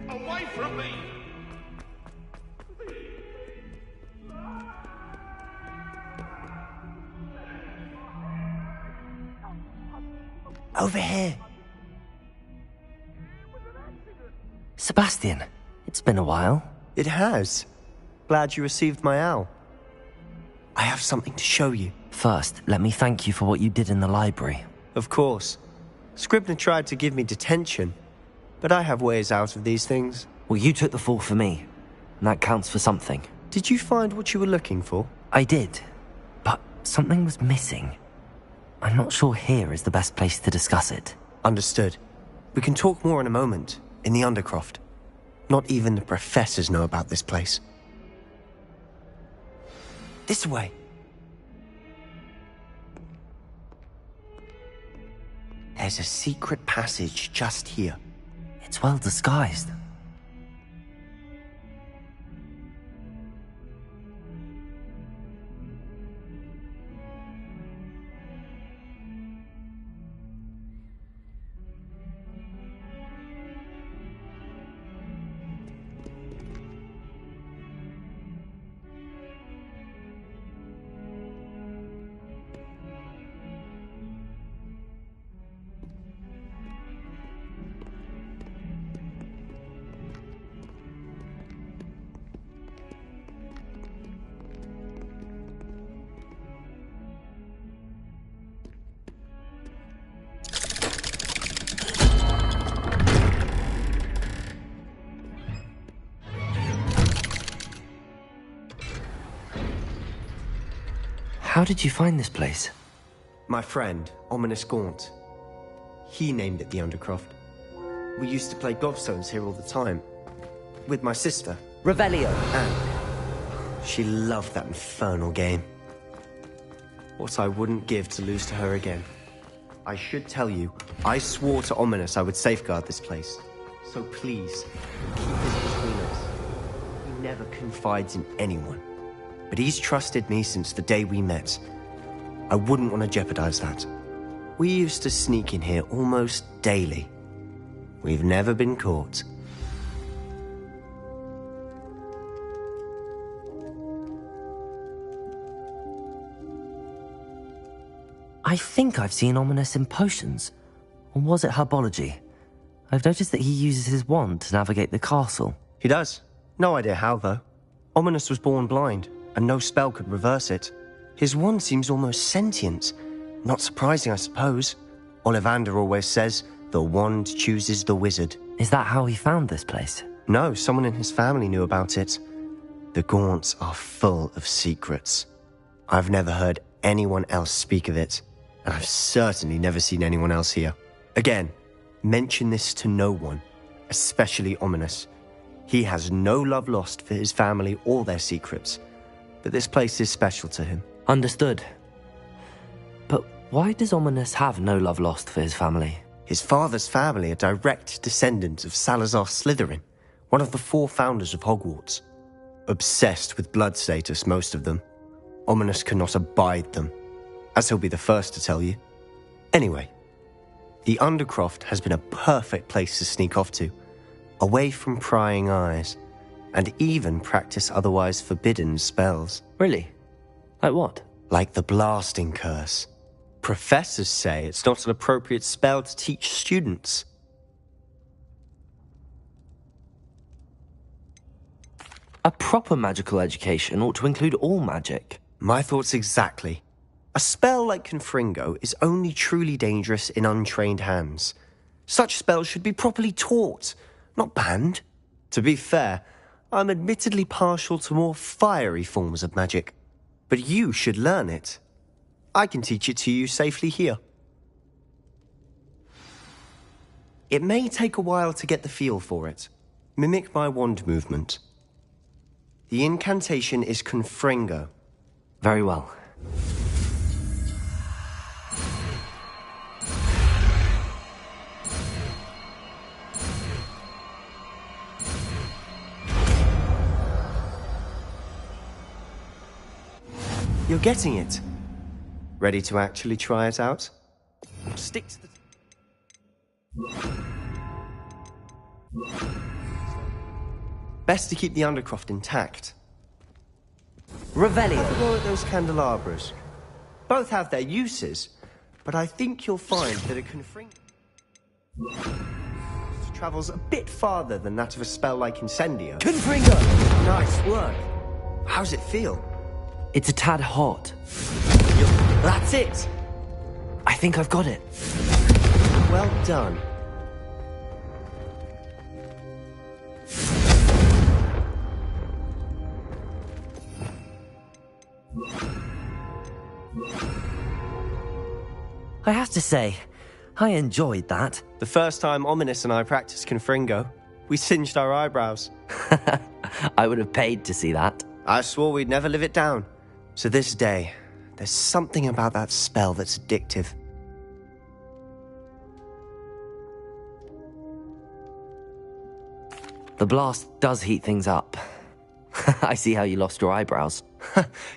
Away from me! Over here. Sebastian, it's been a while. It has. Glad you received my owl. I have something to show you. First, let me thank you for what you did in the library. Of course. Scribner tried to give me detention, but I have ways out of these things. Well, you took the fall for me, and that counts for something. Did you find what you were looking for? I did, but something was missing. I'm not sure here is the best place to discuss it. Understood. We can talk more in a moment, in the Undercroft. Not even the professors know about this place. This way. There's a secret passage just here. It's well disguised. How did you find this place? My friend, Ominous Gaunt. He named it the Undercroft. We used to play gobstones here all the time. With my sister. Revelio. Anne. She loved that infernal game. What I wouldn't give to lose to her again. I should tell you, I swore to Ominous I would safeguard this place. So please, keep this between us. He never confides in anyone. But he's trusted me since the day we met. I wouldn't want to jeopardize that. We used to sneak in here almost daily. We've never been caught. I think I've seen Ominous in potions. Or was it herbology? I've noticed that he uses his wand to navigate the castle. He does. No idea how, though. Ominous was born blind, and no spell could reverse it. His wand seems almost sentient. Not surprising, I suppose. Ollivander always says, the wand chooses the wizard. Is that how he found this place? No, someone in his family knew about it. The Gaunts are full of secrets. I've never heard anyone else speak of it, and I've certainly never seen anyone else here. Again, mention this to no one, especially Ominous. He has no love lost for his family or their secrets, but this place is special to him. Understood. But why does Ominous have no love lost for his family? His father's family are direct descendants of Salazar Slytherin, one of the 4 founders of Hogwarts. Obsessed with blood status, most of them. Ominous cannot abide them, as he'll be the first to tell you. Anyway, the Undercroft has been a perfect place to sneak off to, away from prying eyes, and even practice otherwise forbidden spells. Really? Like what? Like the blasting curse. Professors say it's not an appropriate spell to teach students. A proper magical education ought to include all magic. My thoughts exactly. A spell like Confringo is only truly dangerous in untrained hands. Such spells should be properly taught, not banned. To be fair, I'm admittedly partial to more fiery forms of magic. But you should learn it. I can teach it to you safely here. It may take a while to get the feel for it. Mimic my wand movement. The incantation is Confringo. Very well. You're getting it. Ready to actually try it out? Stick to the... Best to keep the Undercroft intact. Revelio. Have a go at those candelabras. Both have their uses, but I think you'll find that a confringo travels a bit farther than that of a spell like Incendio. Confringo! Nice work. How's it feel? It's a tad hot. That's it! I think I've got it. Well done. I have to say, I enjoyed that. The first time Ominous and I practiced Confringo, we singed our eyebrows. I would have paid to see that. I swore we'd never live it down. So this day, there's something about that spell that's addictive. The blast does heat things up. I see how you lost your eyebrows.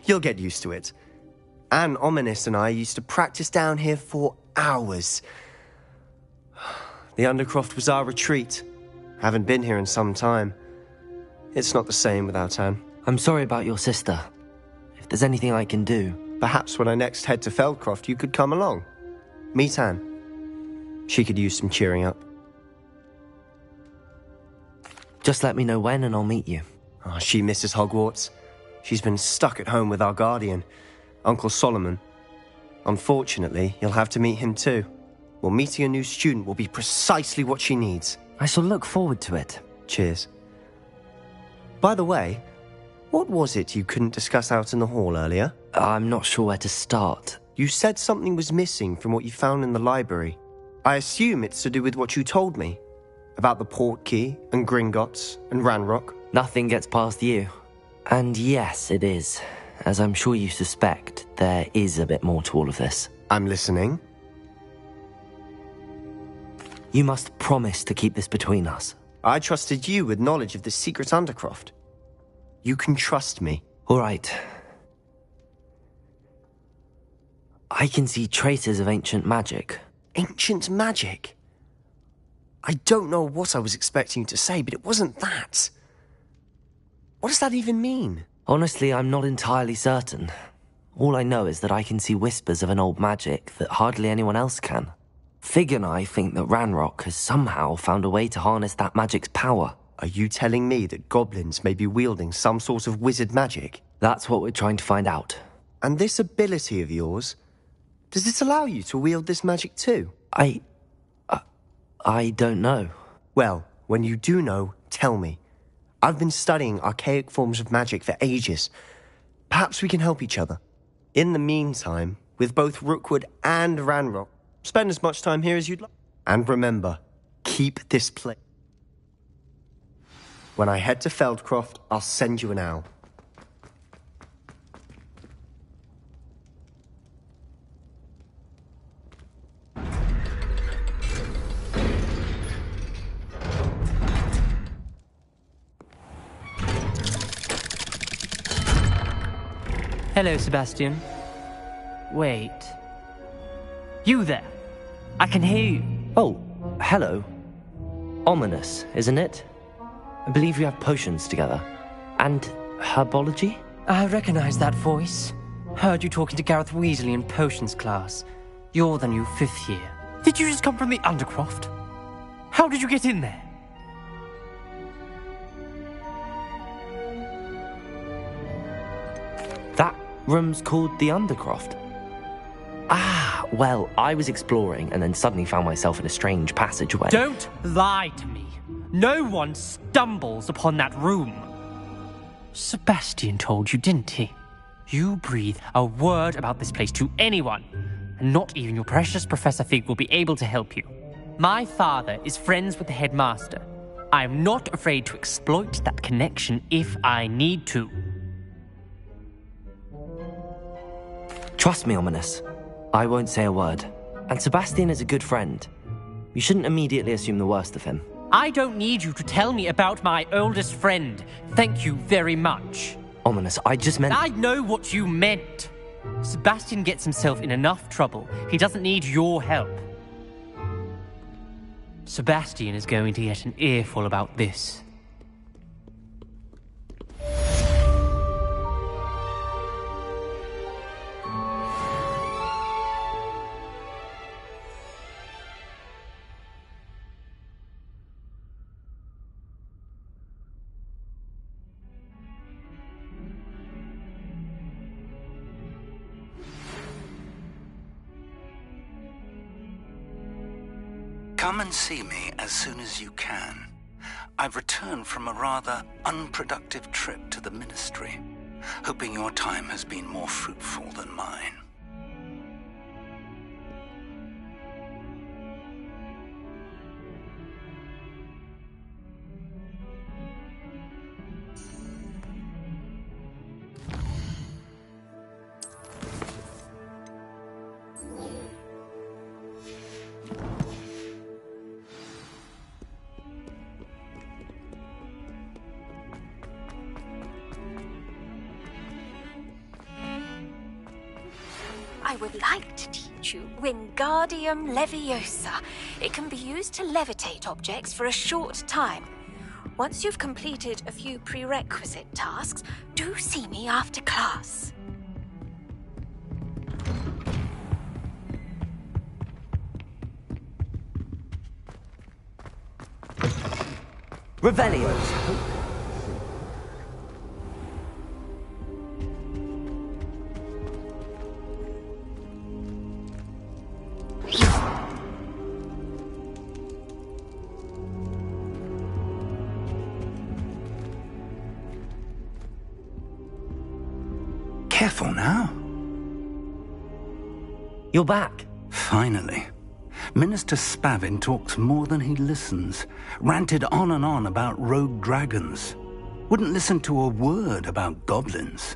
You'll get used to it. Anne, Ominous and I used to practice down here for hours. The Undercroft was our retreat. Haven't been here in some time. It's not the same without Anne. I'm sorry about your sister. If there's anything I can do... Perhaps when I next head to Feldcroft, you could come along. Meet Anne. She could use some cheering up. Just let me know when and I'll meet you. Oh, she misses Hogwarts. She's been stuck at home with our guardian, Uncle Solomon. Unfortunately, you'll have to meet him too. Well, meeting a new student will be precisely what she needs. I shall look forward to it. Cheers. By the way, what was it you couldn't discuss out in the hall earlier? I'm not sure where to start. You said something was missing from what you found in the library. I assume it's to do with what you told me. About the Portkey, and Gringotts, and Ranrock. Nothing gets past you. And yes, it is. As I'm sure you suspect, there is a bit more to all of this. I'm listening. You must promise to keep this between us. I trusted you with knowledge of the secret Undercroft. You can trust me. All right. I can see traces of ancient magic. Ancient magic? I don't know what I was expecting you to say, but it wasn't that. What does that even mean? Honestly, I'm not entirely certain. All I know is that I can see whispers of an old magic that hardly anyone else can. Fig and I think that Ranrock has somehow found a way to harness that magic's power. Are you telling me that goblins may be wielding some sort of wizard magic? That's what we're trying to find out. And this ability of yours, does it allow you to wield this magic too? I don't know. Well, when you do know, tell me. I've been studying archaic forms of magic for ages. Perhaps we can help each other. In the meantime, with both Rookwood and Ranrock, spend as much time here as you'd like. And remember, keep this place. When I head to Feldcroft, I'll send you an owl. Hello, Sebastian. Wait. You there? I can hear you. Oh, hello. Ominous, isn't it? I believe we have potions together. And herbology? I recognize that voice. Heard you talking to Gareth Weasley in potions class. You're the new 5th year. Did you just come from the Undercroft? How did you get in there? That room's called the Undercroft. Ah, well, I was exploring and then suddenly found myself in a strange passageway. Don't lie to me. No one stumbles upon that room. Sebastian told you, didn't he? You breathe a word about this place to anyone, and not even your precious Professor Fig will be able to help you. My father is friends with the headmaster. I am not afraid to exploit that connection if I need to. Trust me, Ominous. I won't say a word. And Sebastian is a good friend. You shouldn't immediately assume the worst of him. I don't need you to tell me about my oldest friend. Thank you very much. Ominous, I just meant... I know what you meant. Sebastian gets himself in enough trouble. He doesn't need your help. Sebastian is going to get an earful about this. Come and see me as soon as you can. I've returned from a rather unproductive trip to the Ministry, hoping your time has been more fruitful than mine. I would like to teach you Wingardium Leviosa. It can be used to levitate objects for a short time. Once you've completed a few prerequisite tasks, do see me after class. Revelios. Careful now. You're back. Finally. Minister Spavin talks more than he listens. Ranted on and on about rogue dragons. Wouldn't listen to a word about goblins.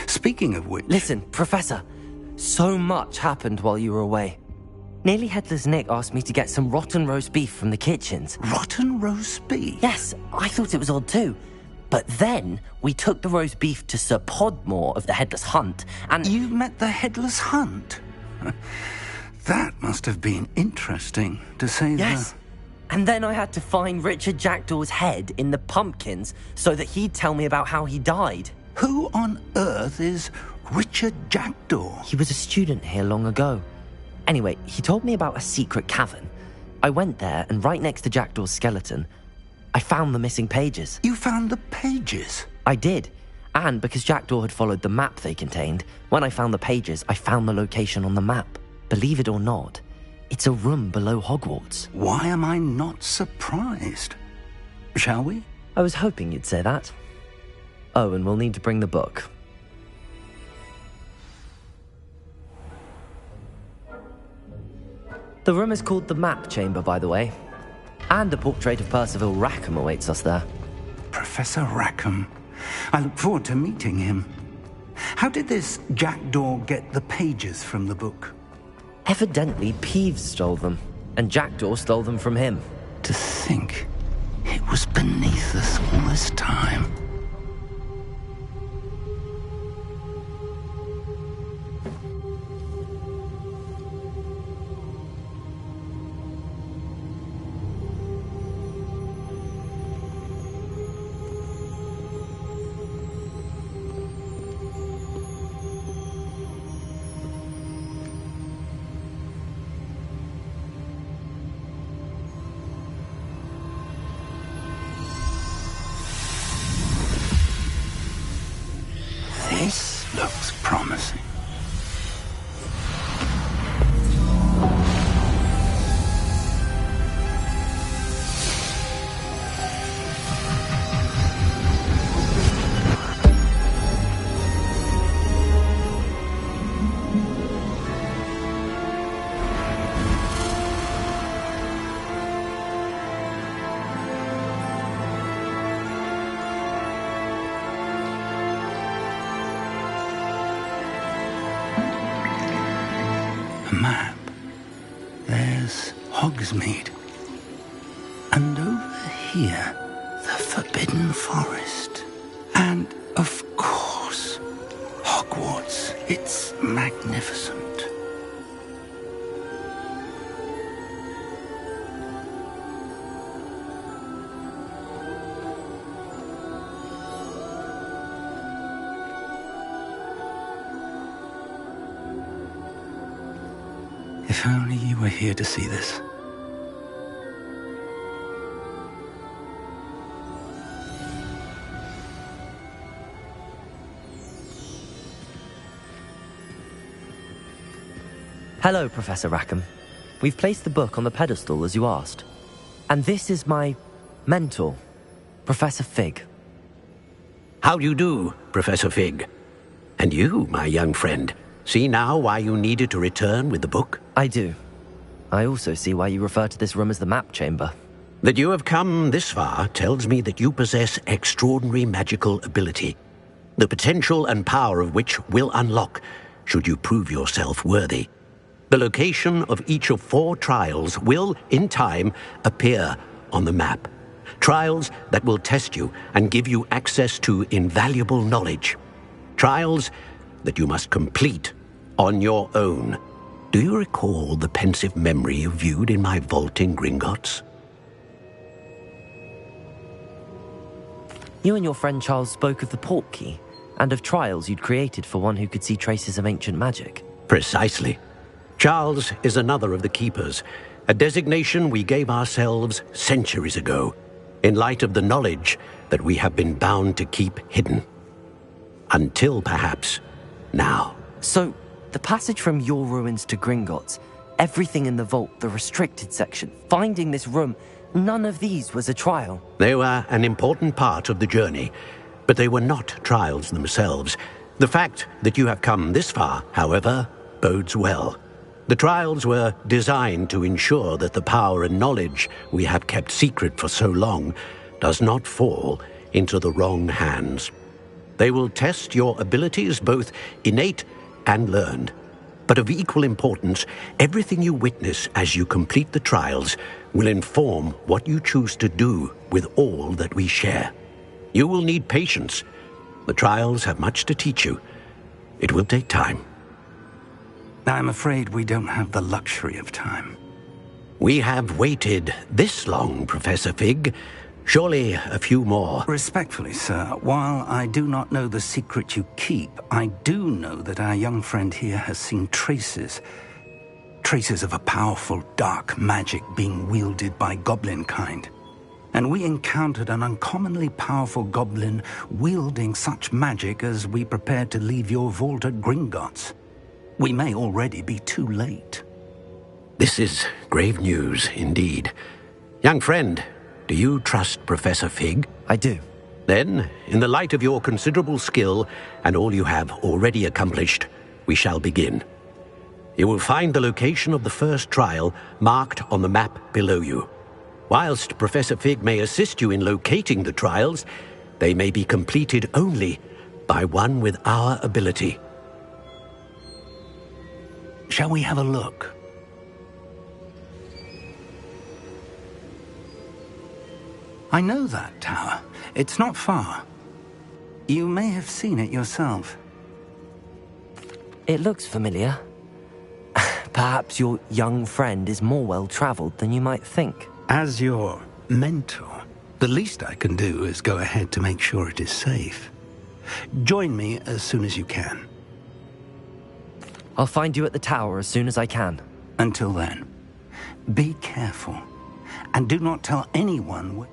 Speaking of which... Listen, Professor. So much happened while you were away. Nearly Headless Nick asked me to get some rotten roast beef from the kitchens. Rotten roast beef? Yes, I thought it was odd too. But then we took the roast beef to Sir Podmore of the Headless Hunt, and... You met the Headless Hunt? That must have been interesting, to say the... Yes. And then I had to find Richard Jackdaw's head in the pumpkins so that he'd tell me about how he died. Who on earth is Richard Jackdaw? He was a student here long ago. Anyway, he told me about a secret cavern. I went there, and right next to Jackdaw's skeleton, I found the missing pages. You found the pages? I did. And because Jackdaw had followed the map they contained, when I found the pages, I found the location on the map. Believe it or not, it's a room below Hogwarts. Why am I not surprised? Shall we? I was hoping you'd say that. Oh, and we'll need to bring the book. The room is called the Map Chamber, by the way. And a portrait of Percival Rackham awaits us there. Professor Rackham. I look forward to meeting him. How did this Jackdaw get the pages from the book? Evidently, Peeves stole them, and Jackdaw stole them from him. To think it was beneath us all this time. This looks promising. Map. There's Hogsmeade. And over here, the Forbidden Forest. And, of course, Hogwarts. Hogwarts. It's magnificent. If only you were here to see this. Hello, Professor Rackham. We've placed the book on the pedestal as you asked. And this is my mentor, Professor Fig. How do you do, Professor Fig? And you, my young friend, see now why you needed to return with the book? I do. I also see why you refer to this room as the map chamber. That you have come this far tells me that you possess extraordinary magical ability, the potential and power of which will unlock should you prove yourself worthy. The location of each of 4 trials will, in time, appear on the map. Trials that will test you and give you access to invaluable knowledge. Trials that you must complete on your own. Do you recall the pensive memory you viewed in my vault in Gringotts? You and your friend Charles spoke of the portkey and of trials you'd created for one who could see traces of ancient magic. Precisely. Charles is another of the Keepers, a designation we gave ourselves centuries ago, in light of the knowledge that we have been bound to keep hidden. Until, perhaps, now. So, the passage from your ruins to Gringotts, everything in the vault, the restricted section, finding this room, none of these was a trial. They were an important part of the journey, but they were not trials themselves. The fact that you have come this far, however, bodes well. The trials were designed to ensure that the power and knowledge we have kept secret for so long does not fall into the wrong hands. They will test your abilities, both innate and learned. But of equal importance, everything you witness as you complete the trials will inform what you choose to do with all that we share. You will need patience. The trials have much to teach you. It will take time. I'm afraid we don't have the luxury of time. We have waited this long, Professor Fig. Surely a few more. Respectfully, sir, while I do not know the secret you keep, I do know that our young friend here has seen traces of a powerful dark magic being wielded by goblin kind. And we encountered an uncommonly powerful goblin wielding such magic as we prepared to leave your vault at Gringotts. We may already be too late. This is grave news indeed. Young friend, do you trust Professor Fig? I do. Then, in the light of your considerable skill and all you have already accomplished, we shall begin. You will find the location of the first trial marked on the map below you. Whilst Professor Fig may assist you in locating the trials, they may be completed only by one with our ability. Shall we have a look? I know that tower. It's not far. You may have seen it yourself. It looks familiar. Perhaps your young friend is more well-traveled than you might think. As your mentor, the least I can do is go ahead to make sure it is safe. Join me as soon as you can. I'll find you at the tower as soon as I can. Until then, be careful, and do not tell anyone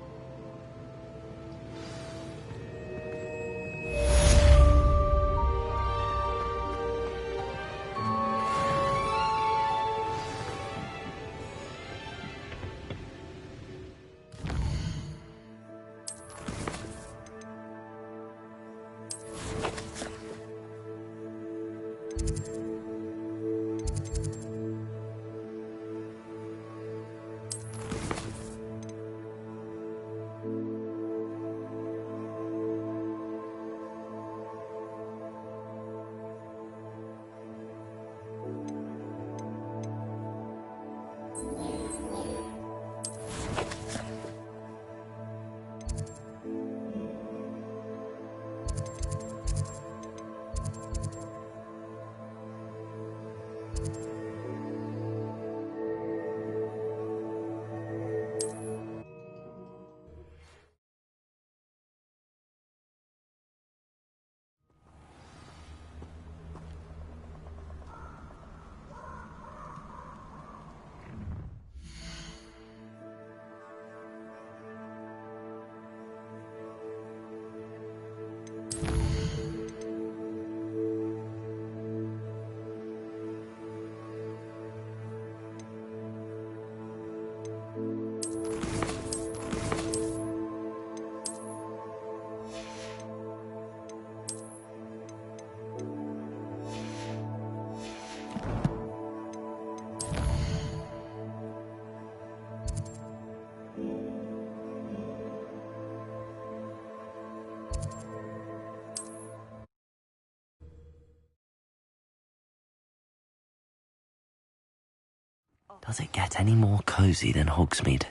Does it get any more cozy than Hogsmeade?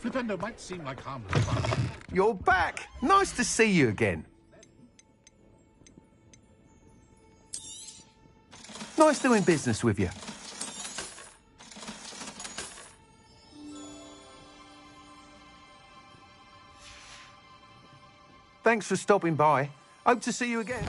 Flipendo might seem like harmless fun. You're back! Nice to see you again. Nice doing business with you. Thanks for stopping by. Hope to see you again.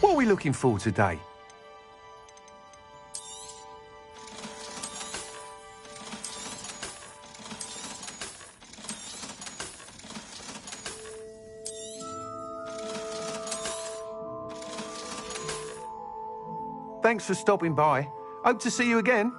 What are we looking for today? Thanks for stopping by. Hope to see you again.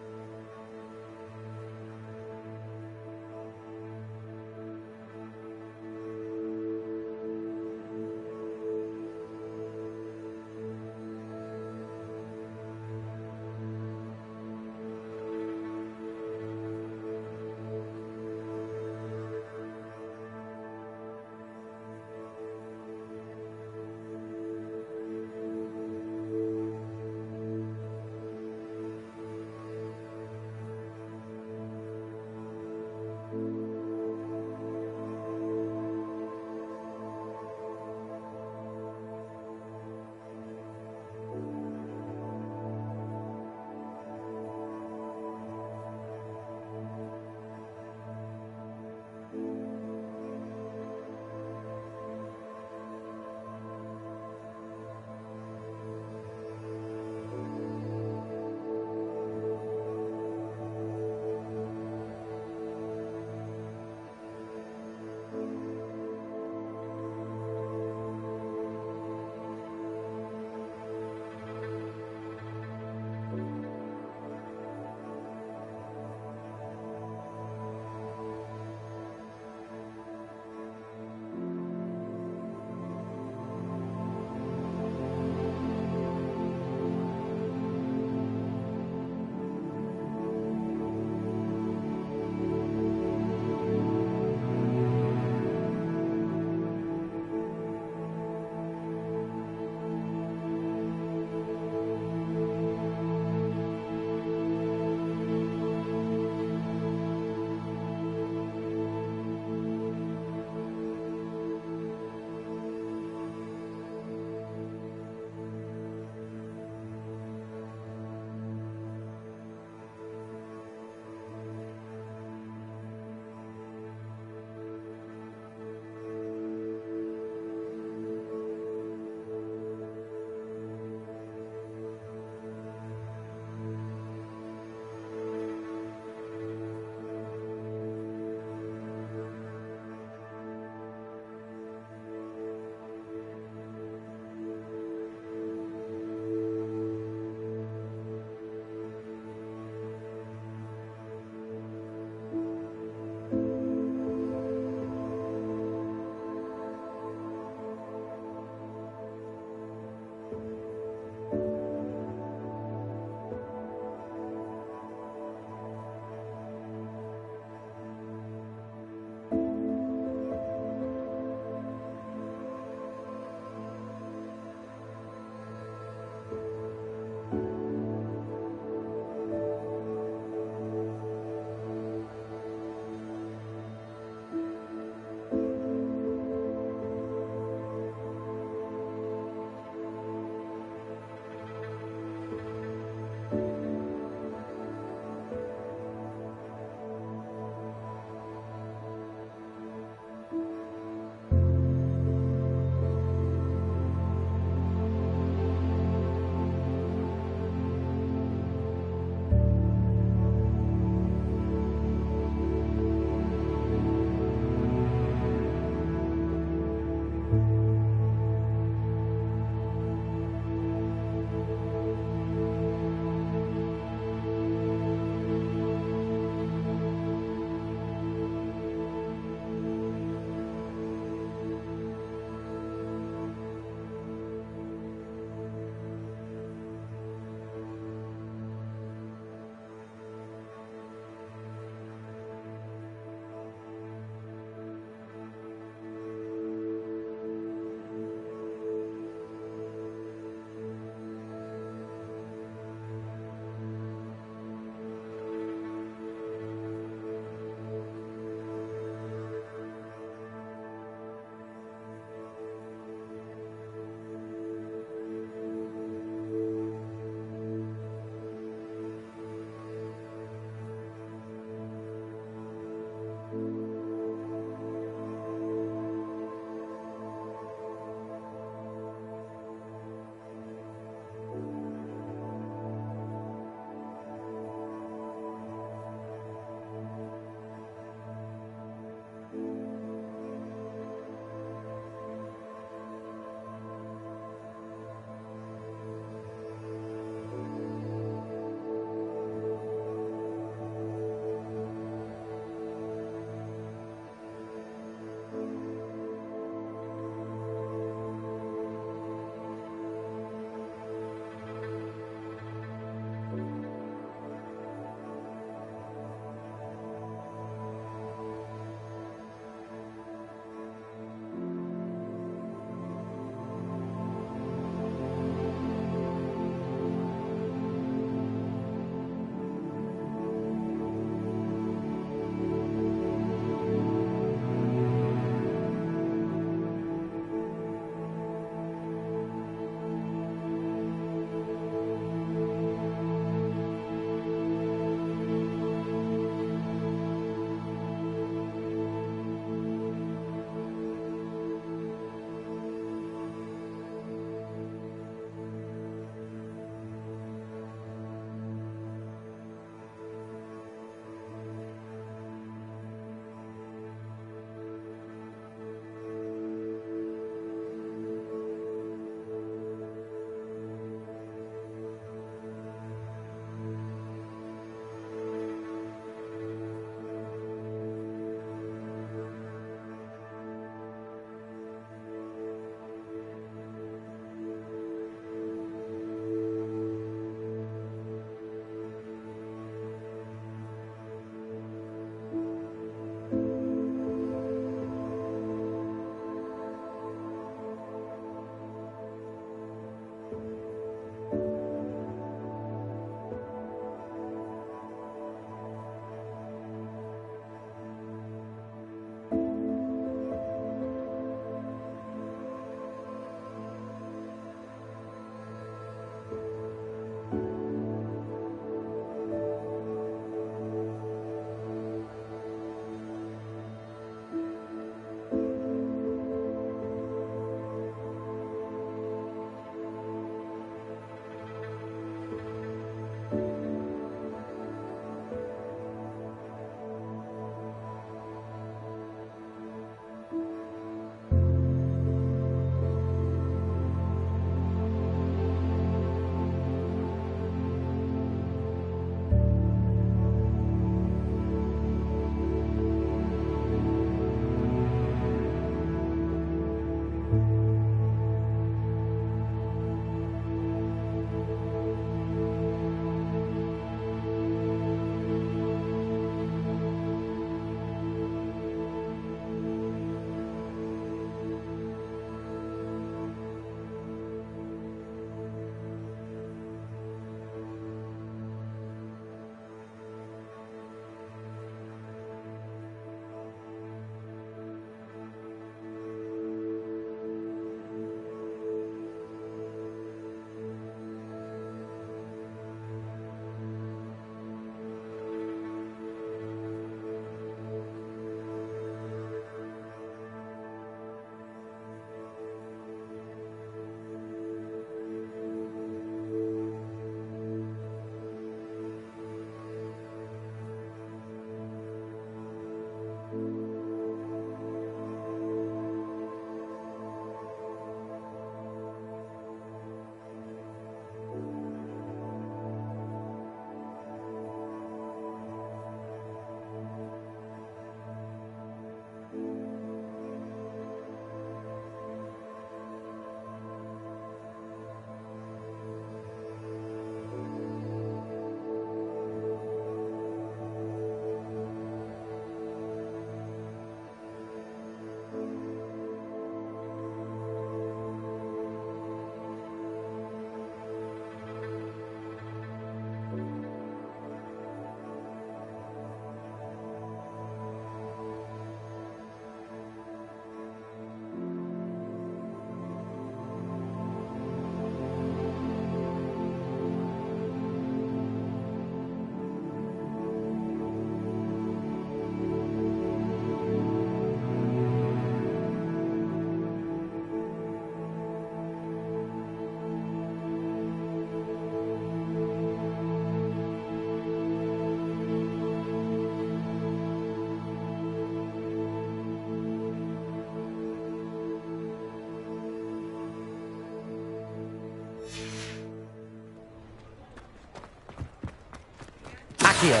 Accio.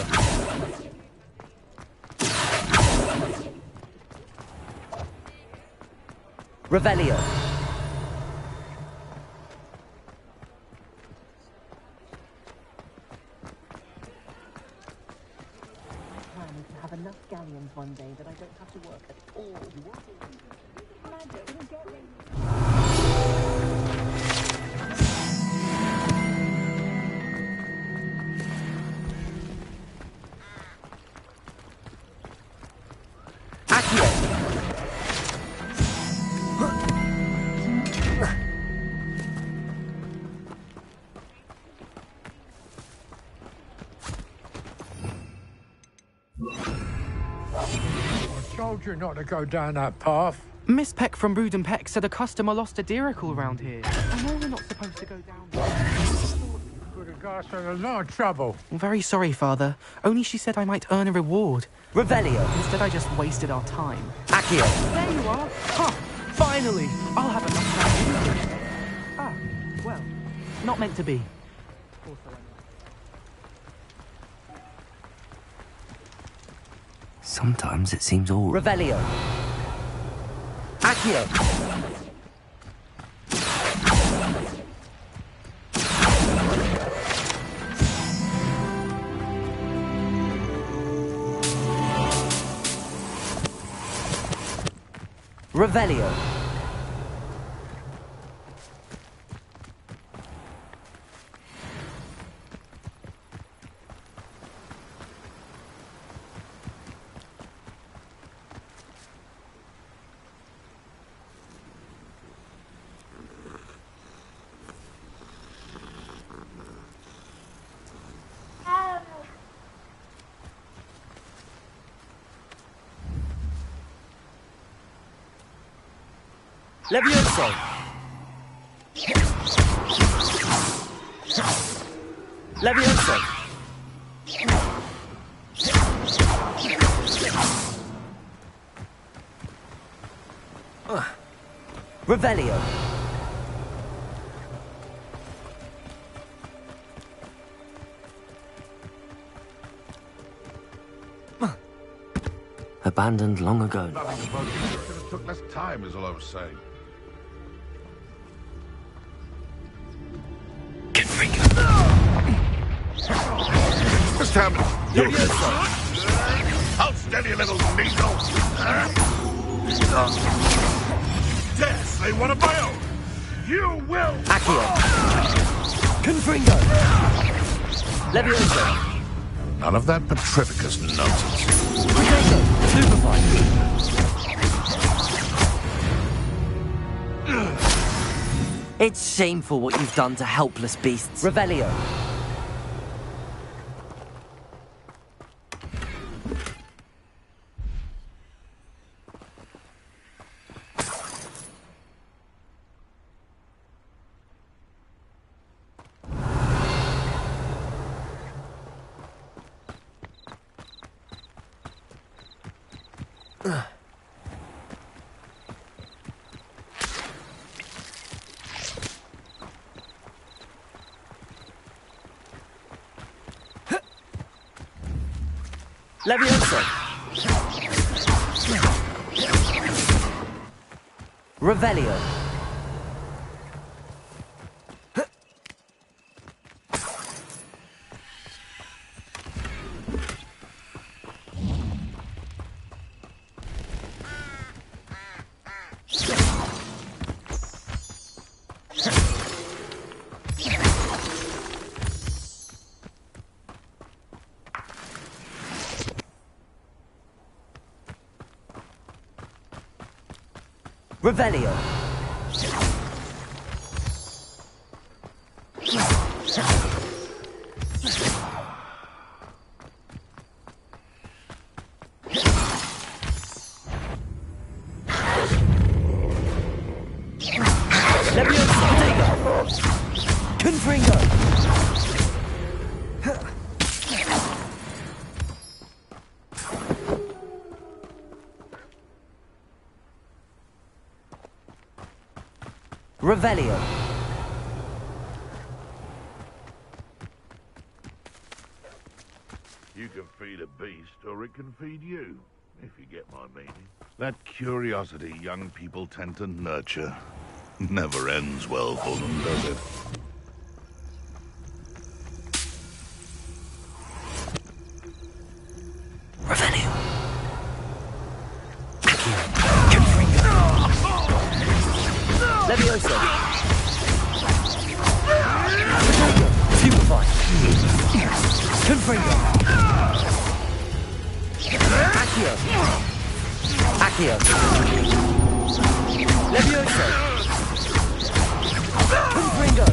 Revelio. Have enough galleons one day that I don't have to work at all. Accio. I told you not to go down that path. Miss Peck from Brood and Peck said a customer lost a deeracle round here. I know we're not supposed to go down there. Could have got us in a lot of trouble. I'm very sorry, Father. Only she said I might earn a reward. Revelio. Instead, I just wasted our time. Accio. There you are. Huh. Finally. I'll have enough time. Ah, well, not meant to be. Sometimes it seems all... Revelio. Accio. Revelio. Levioso. Levioso. Revelio. Abandoned long ago. Nothing about it. Should have took less time, is all I was saying. Just have I'll steady, little needle. Dare slay one of my own. You will. Accio. Confringo. Levioso. None of that Petrificus nonsense. Protego. Stupefy. It's shameful what you've done to helpless beasts. Revelio. Levioso. Revelio. Revelio. Levioso. Protego. Confringo. Revelio. can feed a beast, or it can feed you, if you get my meaning. That curiosity young people tend to nurture never ends well for them, does it? Levioso! Stupefy! Confringo! Accio! Accio! Levioso! Confringo!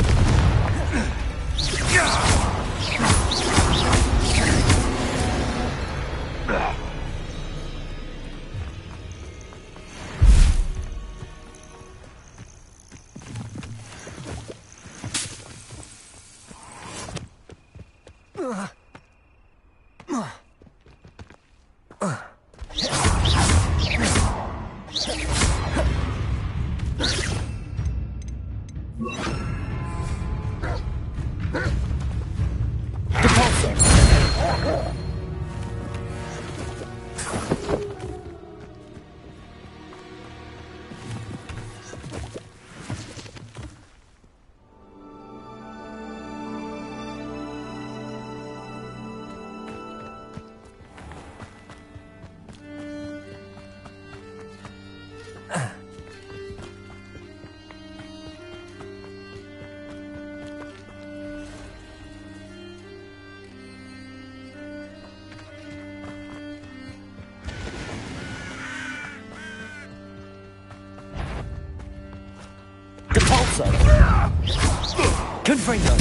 Confringo!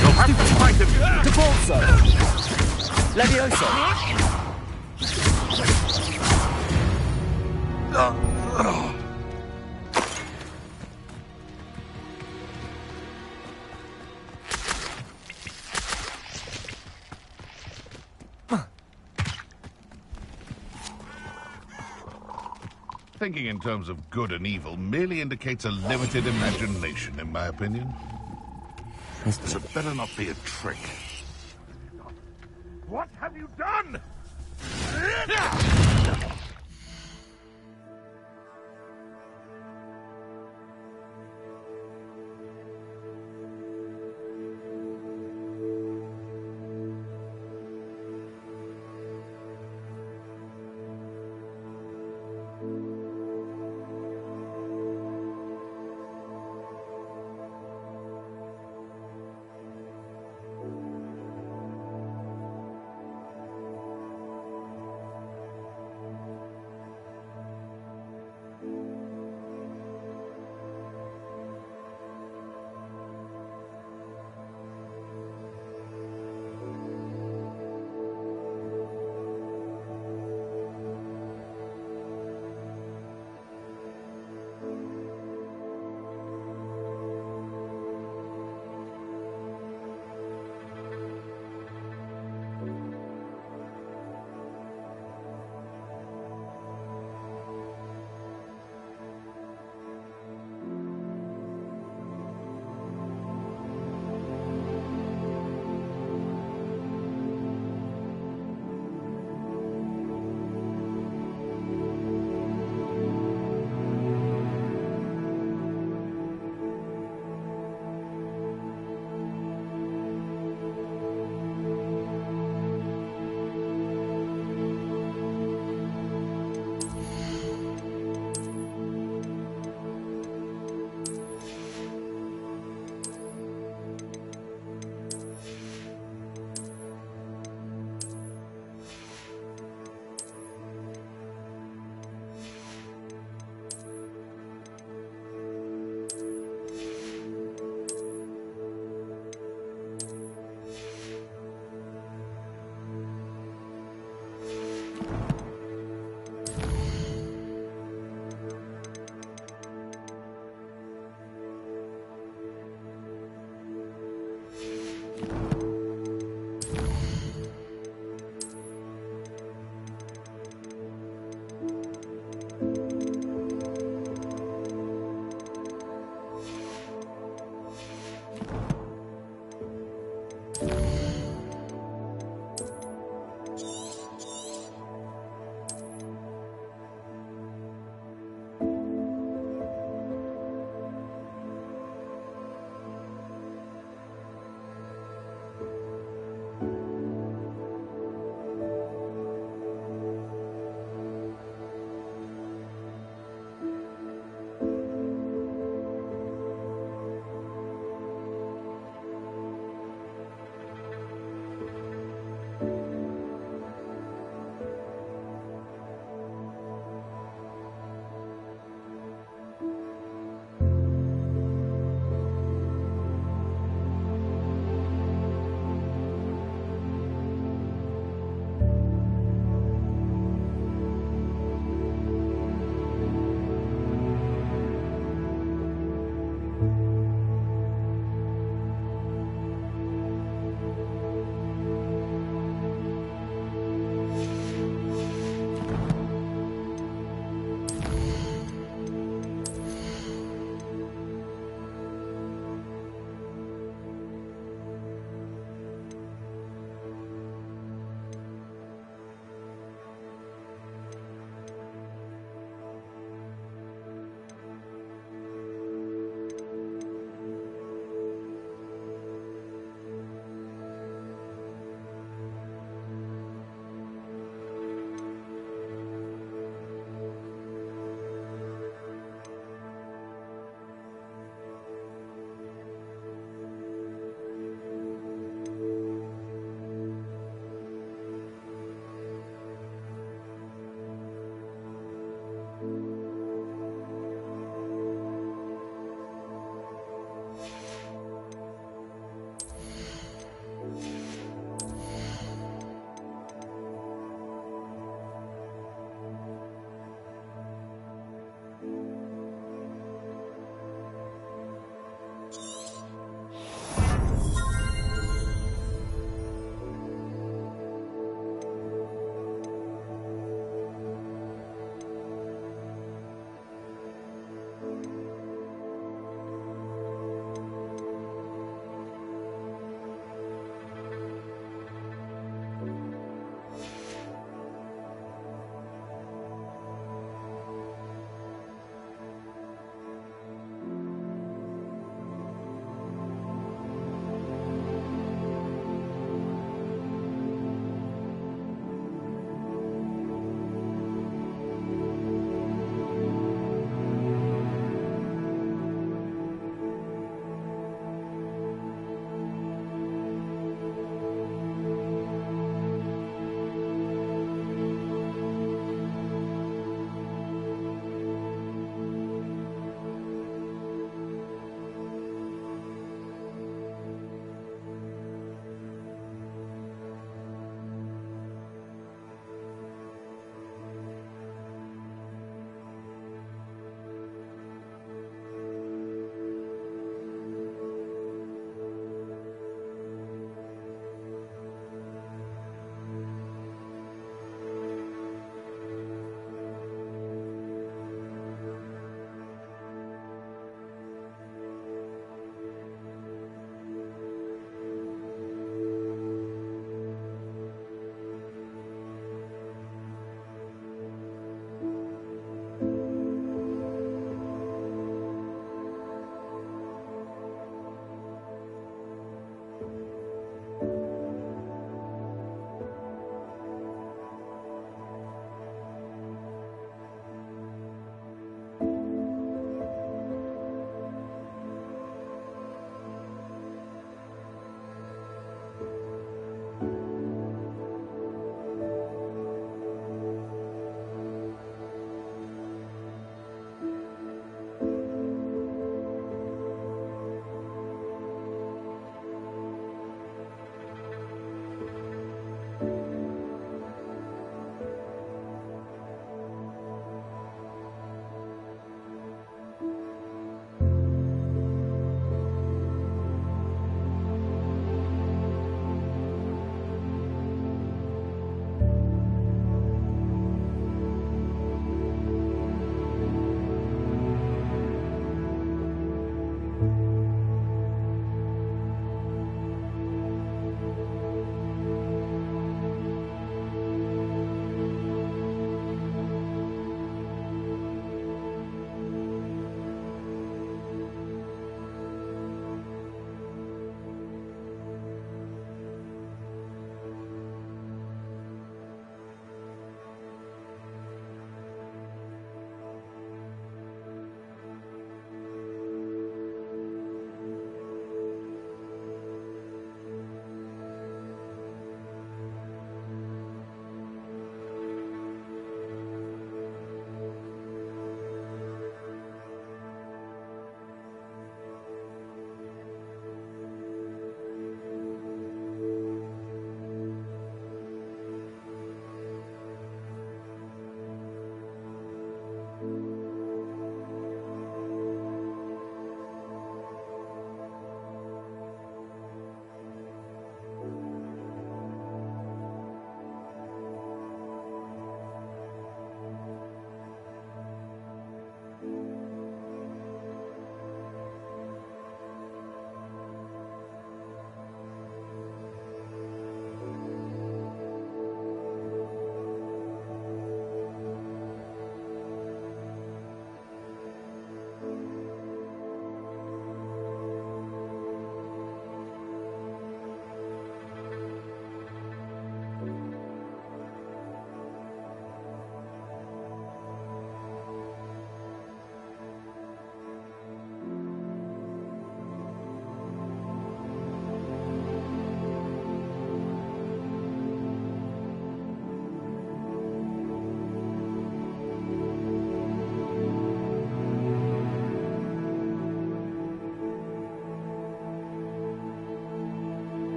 You'll have to fight him! Defaultso! Levioso! Thinking in terms of good and evil merely indicates a limited imagination, in my opinion. This had better not be a trick. What have you done?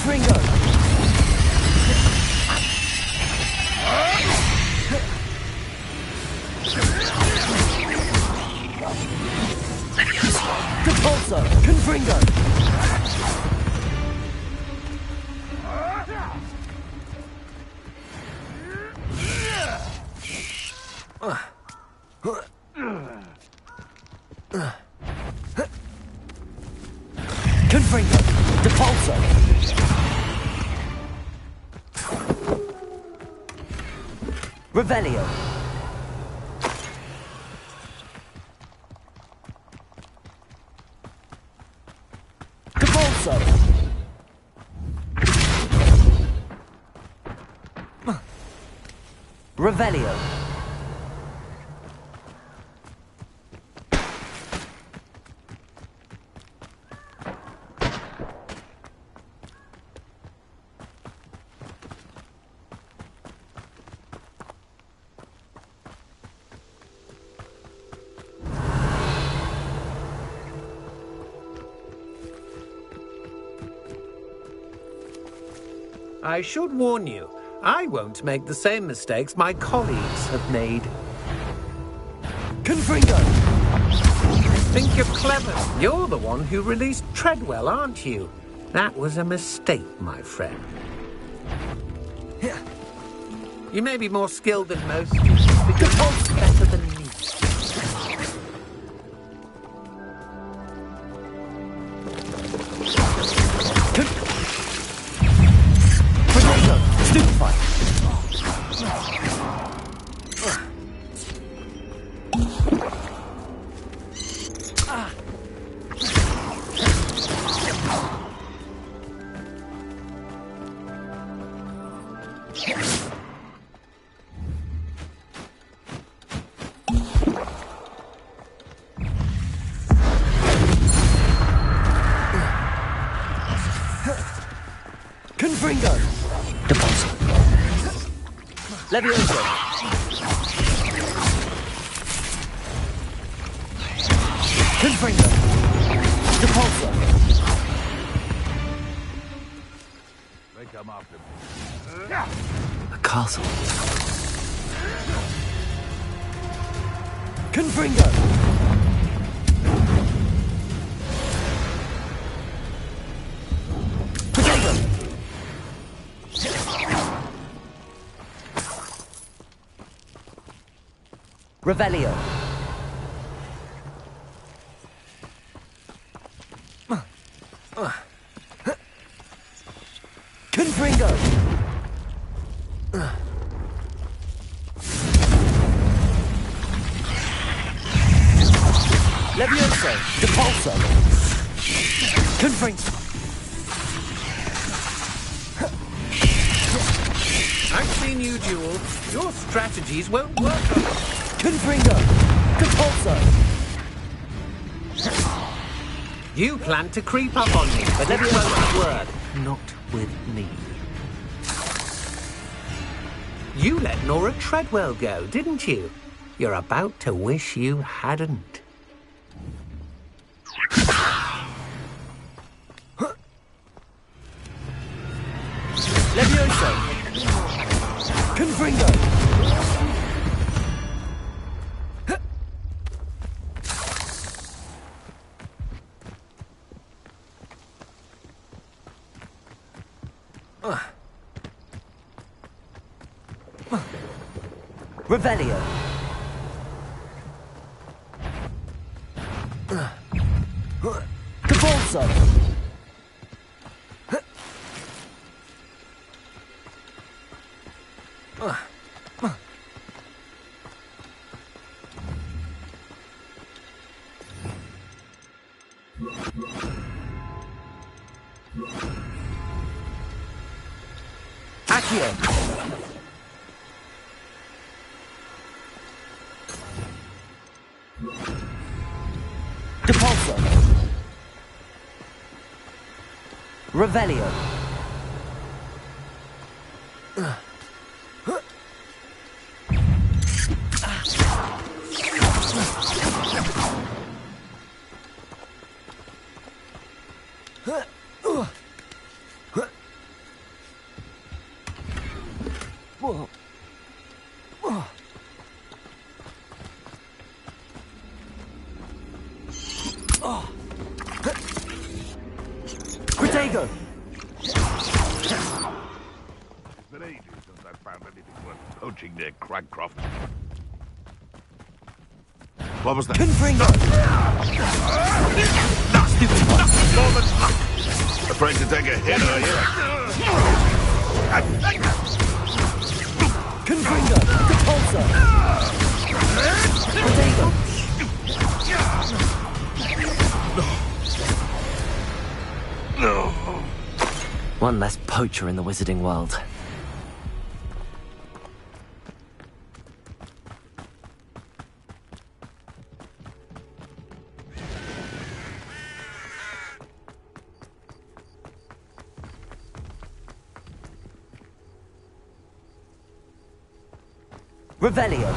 Confringo! Depulso! Confringo! Confringo! Depulso! Revelio! Depulso! Revelio! I should warn you, I won't make the same mistakes my colleagues have made. Confringo! Think you're clever. You're the one who released Treadwell, aren't you? That was a mistake, my friend. You may be more skilled than most, but you're both better than me. Stupefy! Confringo! Depulso! Levioso! Confringo! Depulso! They come after me. A castle. Confringo! Potato! Revelio. Confringo. Levioso. Depulso. Confringo. I've seen you duel. Your strategies won't work on us. Confringo. Depulso. You plan to creep up on me, but it won't work. Not with me. You let Nora Treadwell go, didn't you? You're about to wish you hadn't. Levioso. Confringo. Revelio. Depulso. Accio. Depulso. Revelio. It's been ages since I've found anything worth poaching near Cragcroft. What was that? Confringo! Stupid performance luck! Afraid to take a hit, are you? Confringo! Capulsa! Potato! One less poacher in the wizarding world. Revelio.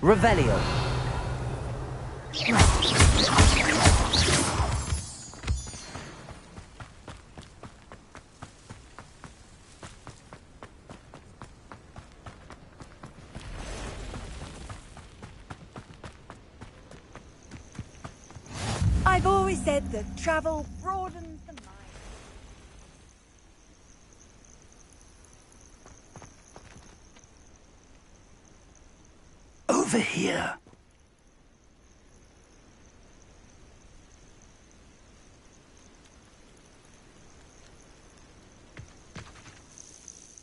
Revelio. I've always said that travel broadens the mind. Over here.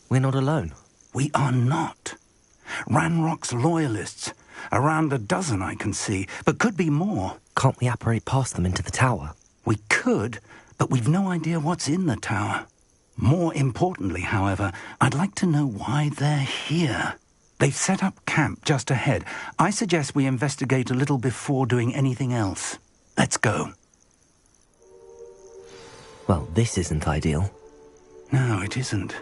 We're not alone. We are not. Ranrock's loyalists. Around a dozen I can see, but could be more. Can't we apparate past them into the tower? We could, but we've no idea what's in the tower. More importantly, however, I'd like to know why they're here. They've set up camp just ahead. I suggest we investigate a little before doing anything else. Let's go. Well, this isn't ideal. No, it isn't.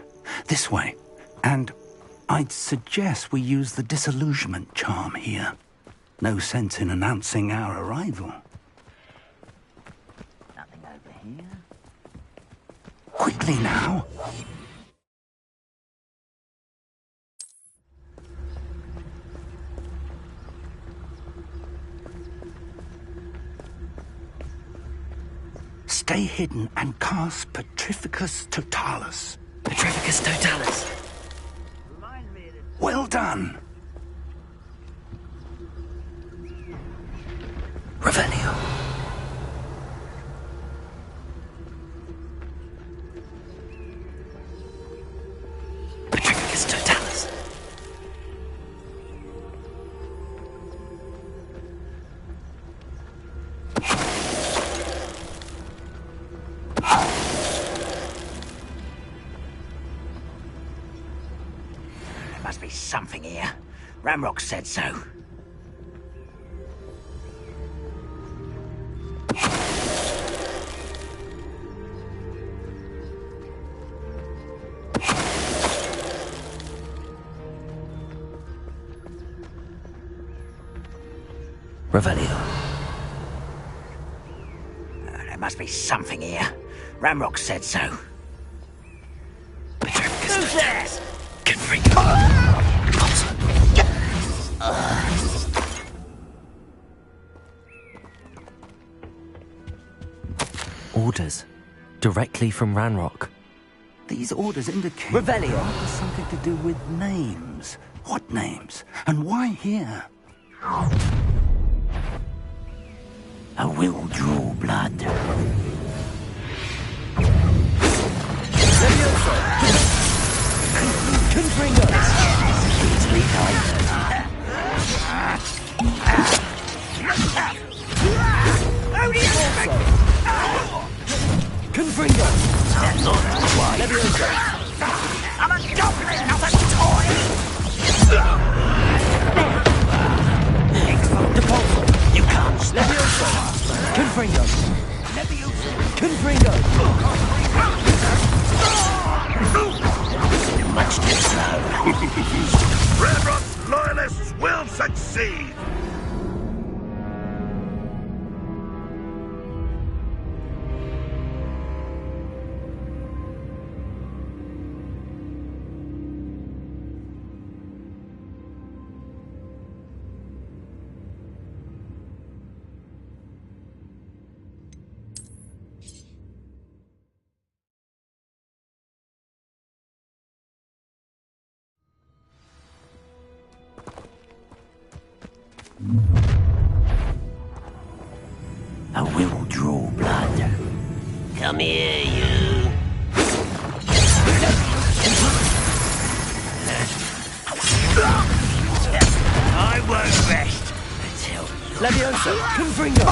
This way. And I'd suggest we use the disillusionment charm here. No sense in announcing our arrival. Nothing over here. Quickly now. Stay hidden and cast Petrificus Totalis. Petrificus Totalis. Well done. Revelio. Petrificus Totalis. There must be something here. Ranrock said so. Revelio. There must be something here. Ranrock said so. Petrificus Who's there? Totalis. Orders. Directly from Ranrock. These orders indicate... Revelio. There's something to do with names. What names? And why here? I will draw blood. Confringo. Easily done. Confringo. I'm a goblin, not a toy! Depulso. You can't stop. Levioso. Confringo. Confringo. Much too slow. Ranrock's loyalists will succeed! I will draw blood. Come here, you. I won't rest until you... Levioso. Confringo.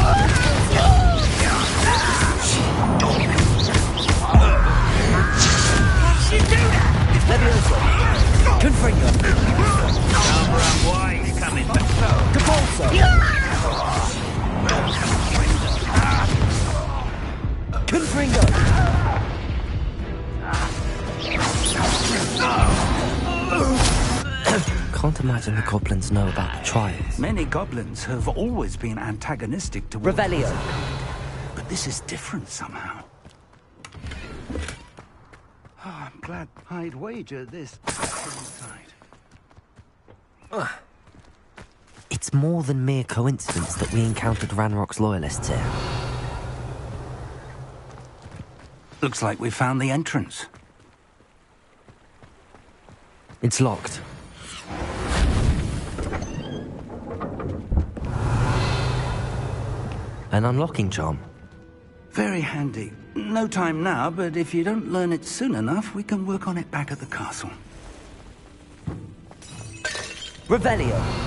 She do that? Levioso. Confringo. Why he's coming back. Depulso. Confringo. can't imagine the goblins know about the trials. Many goblins have always been antagonistic towards Revelio. us, but this is different somehow. Oh, I'm glad I'd wagered this inside. It's more than mere coincidence that we encountered Ranrock's loyalists here. Looks like we found the entrance. It's locked. An unlocking charm. Very handy. No time now, but if you don't learn it soon enough, we can work on it back at the castle. Revelio.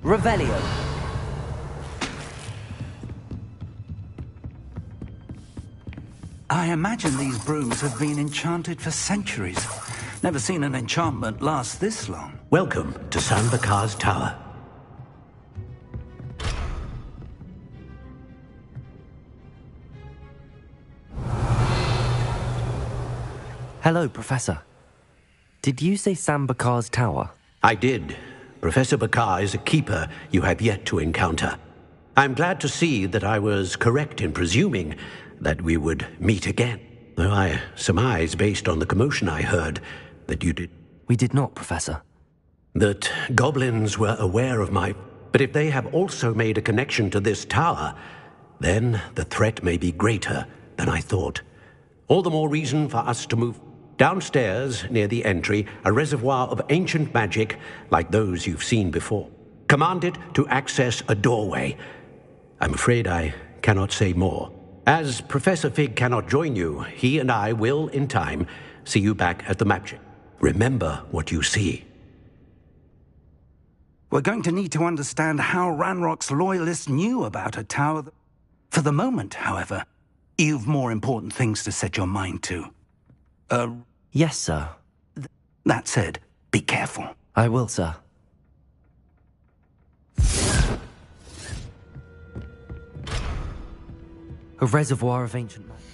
Revelio. I imagine these brooms have been enchanted for centuries. Never seen an enchantment last this long. Welcome to San Bakar's Tower. Hello, Professor. Did you say Sam Bakar's tower? I did. Professor Bakar is a keeper you have yet to encounter. I'm glad to see that I was correct in presuming that we would meet again. Though I surmise, based on the commotion I heard, that you did. We did not, Professor. That goblins were aware of my... But if they have also made a connection to this tower, then the threat may be greater than I thought. All the more reason for us to move... Downstairs, near the entry, a reservoir of ancient magic like those you've seen before. Command it to access a doorway. I'm afraid I cannot say more. As Professor Fig cannot join you, he and I will, in time, see you back at the magic. Remember what you see. We're going to need to understand how Ranrock's loyalists knew about a tower. For the moment, however, you've more important things to set your mind to. Yes, sir. That said, be careful. I will, sir. A reservoir of ancient magic.